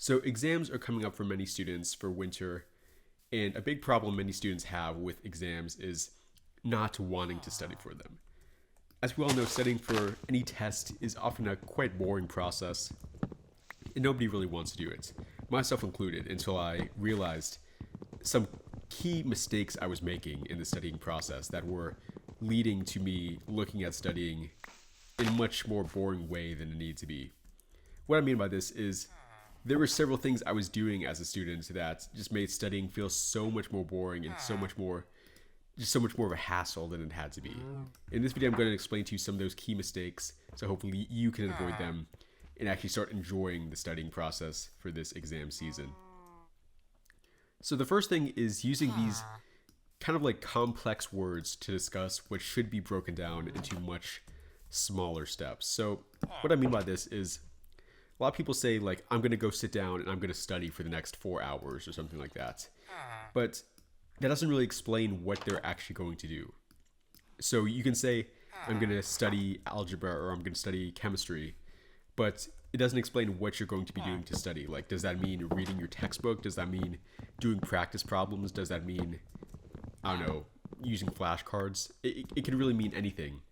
So exams are coming up for many students for winter, and a big problem many students have with exams is not wanting to study for them. As we all know, studying for any test is often a quite boring process, and nobody really wants to do it, myself included, until I realized some key mistakes I was making in the studying process that were leading to me looking at studying in a much more boring way than it needed to be. What I mean by this is there were several things I was doing as a student that just made studying feel so much more boring and so much more of a hassle than it had to be. In this video, I'm going to explain to you some of those key mistakes, so hopefully you can avoid them and actually start enjoying the studying process for this exam season. So the first thing is using these kind of like complex words to discuss what should be broken down into much smaller steps. So what I mean by this is a lot of people say like, I'm going to go sit down and I'm going to study for the next 4 hours or something like that. But that doesn't really explain what they're actually going to do. So you can say, I'm going to study algebra or I'm going to study chemistry, but it doesn't explain what you're going to be doing to study. Like, does that mean reading your textbook? Does that mean doing practice problems? Does that mean, I don't know, using flashcards? It can really mean anything.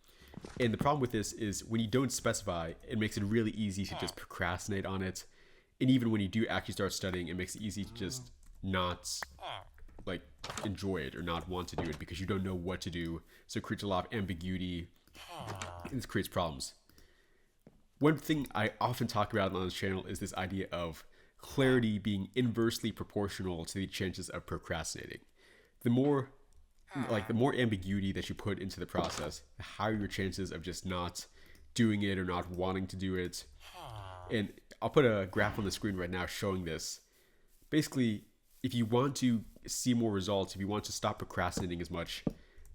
And the problem with this is when you don't specify, it makes it really easy to just procrastinate on it. And even when you do actually start studying, it makes it easy to just not like enjoy it or not want to do it because you don't know what to do. So it creates a lot of ambiguity and this creates problems. One thing I often talk about on this channel is this idea of clarity being inversely proportional to the chances of procrastinating. The more ambiguity that you put into the process, the higher your chances of just not doing it or not wanting to do it. And I'll put a graph on the screen right now showing this. Basically, if you want to see more results, if you want to stop procrastinating as much,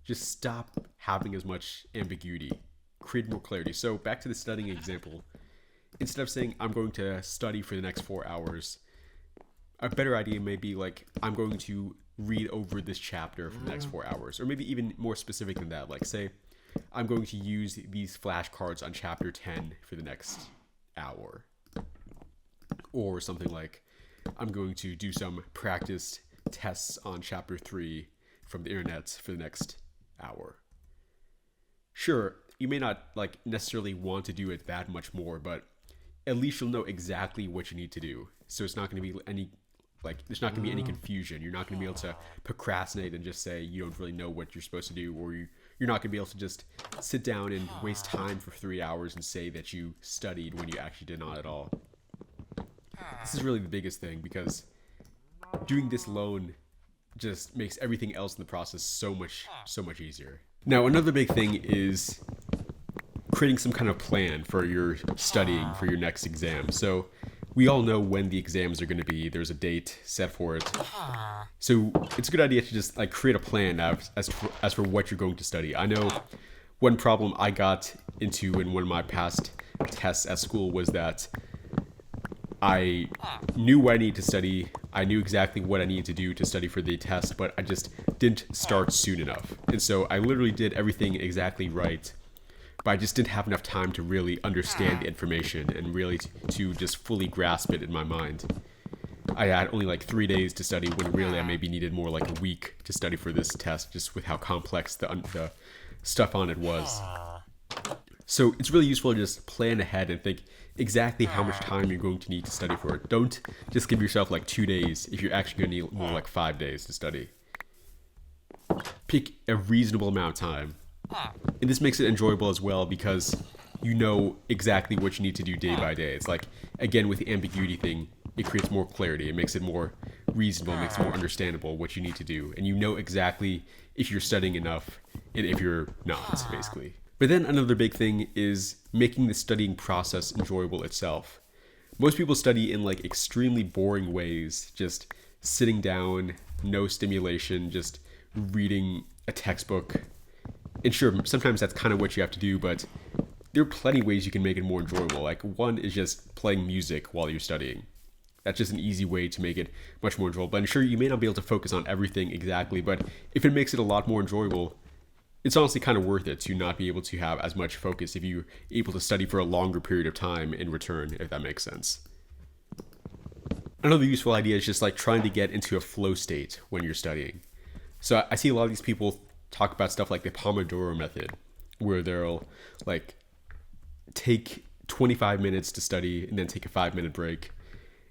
just stop having as much ambiguity. Create more clarity. So back to the studying example. Instead of saying, I'm going to study for the next 4 hours, a better idea may be like, I'm going to read over this chapter for the next 4 hours. Or maybe even more specific than that. Like say, I'm going to use these flashcards on chapter 10 for the next hour. Or something like, I'm going to do some practice tests on chapter 3 from the internet for the next hour. Sure, you may not like necessarily want to do it that much more, but at least you'll know exactly what you need to do. So it's not going to be there's not going to be any confusion. You're not going to be able to procrastinate and just say you don't really know what you're supposed to do, or you're not going to be able to just sit down and waste time for 3 hours and say that you studied when you actually did not at all. This is really the biggest thing because doing this alone just makes everything else in the process so much easier. Now, another big thing is creating some kind of plan for your studying for your next exam. So we all know when the exams are going to be. There's a date set for it. So it's a good idea to just like create a plan as for what you're going to study. I know one problem I got into in one of my past tests at school was that I knew what I needed to study. I knew exactly what I needed to do to study for the test, but I just didn't start soon enough. And so I literally did everything exactly right, but I just didn't have enough time to really understand the information and really to just fully grasp it in my mind. I had only like 3 days to study when really I maybe needed more like a week to study for this test, just with how complex the stuff on it was. So it's really useful to just plan ahead and think exactly how much time you're going to need to study for it. Don't just give yourself like 2 days if you're actually going to need more like 5 days to study. Pick a reasonable amount of time. And this makes it enjoyable as well because you know exactly what you need to do day by day. It's like, again, with the ambiguity thing, it creates more clarity. It makes it more reasonable, it makes it more understandable what you need to do. And you know exactly if you're studying enough and if you're not, basically. But then another big thing is making the studying process enjoyable itself. Most people study in like extremely boring ways, just sitting down, no stimulation, just reading a textbook. And sure, sometimes that's kind of what you have to do, but there are plenty of ways you can make it more enjoyable. Like one is just playing music while you're studying. That's just an easy way to make it much more enjoyable. And sure, you may not be able to focus on everything exactly, but if it makes it a lot more enjoyable, it's honestly kind of worth it to not be able to have as much focus if you're able to study for a longer period of time in return, if that makes sense. Another useful idea is just like trying to get into a flow state when you're studying. So I see a lot of these people talk about stuff like the Pomodoro method, where they'll like take 25 minutes to study and then take a 5-minute break.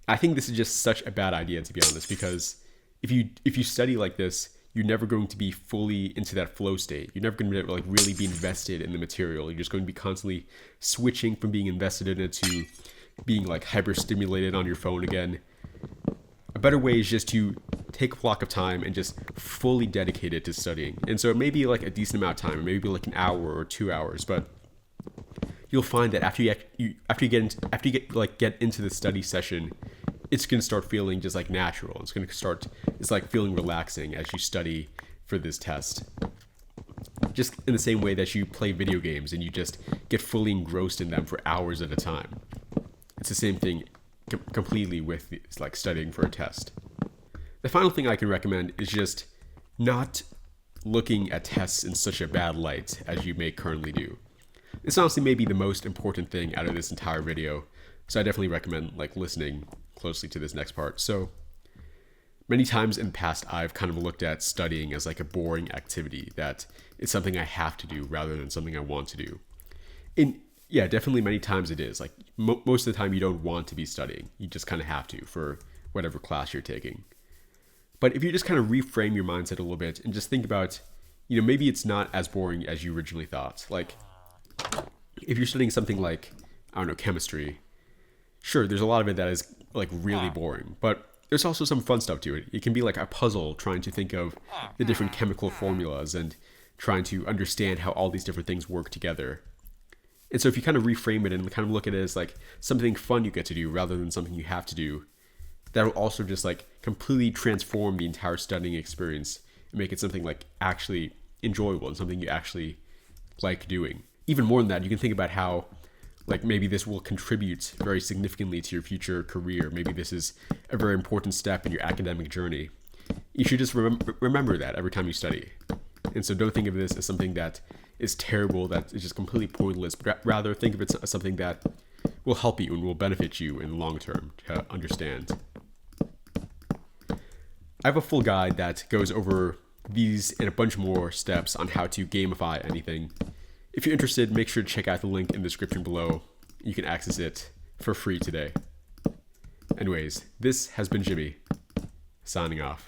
I think this is just such a bad idea, to be honest, because if you study like this, you're never going to be fully into that flow state. You're never going to like really be invested in the material. You're just going to be constantly switching from being invested in it to being like hyper stimulated on your phone again. A better way is just to take a block of time and just fully dedicate it to studying. And so it may be like a decent amount of time, maybe like an hour or 2 hours, but you'll find that after you get into the study session, it's going to start feeling just like natural. It's like feeling relaxing as you study for this test. Just in the same way that you play video games and you just get fully engrossed in them for hours at a time. It's the same thing completely with like studying for a test. The final thing I can recommend is just not looking at tests in such a bad light as you may currently do. This honestly may be the most important thing out of this entire video, so I definitely recommend like listening closely to this next part. So many times in the past, I've kind of looked at studying as like a boring activity, that it's something I have to do rather than something I want to do. And yeah, definitely many times it is. Like most of the time you don't want to be studying. You just kind of have to for whatever class you're taking. But if you just kind of reframe your mindset a little bit and just think about, maybe it's not as boring as you originally thought. Like if you're studying something like, I don't know, chemistry, sure, there's a lot of it that is like really boring, but there's also some fun stuff to it. It can be like a puzzle trying to think of the different chemical formulas and trying to understand how all these different things work together. And so if you kind of reframe it and kind of look at it as like something fun you get to do rather than something you have to do, that will also just like completely transform the entire studying experience and make it something like actually enjoyable and something you actually like doing. Even more than that, you can think about how like maybe this will contribute very significantly to your future career. Maybe this is a very important step in your academic journey. You should just remember that every time you study. And so don't think of this as something that is terrible, that is just completely pointless, but rather think of it as something that will help you and will benefit you in the long term to understand. I have a full guide that goes over these and a bunch more steps on how to gamify anything. If you're interested, make sure to check out the link in the description below. You can access it for free today. Anyways, this has been Jimmy, signing off.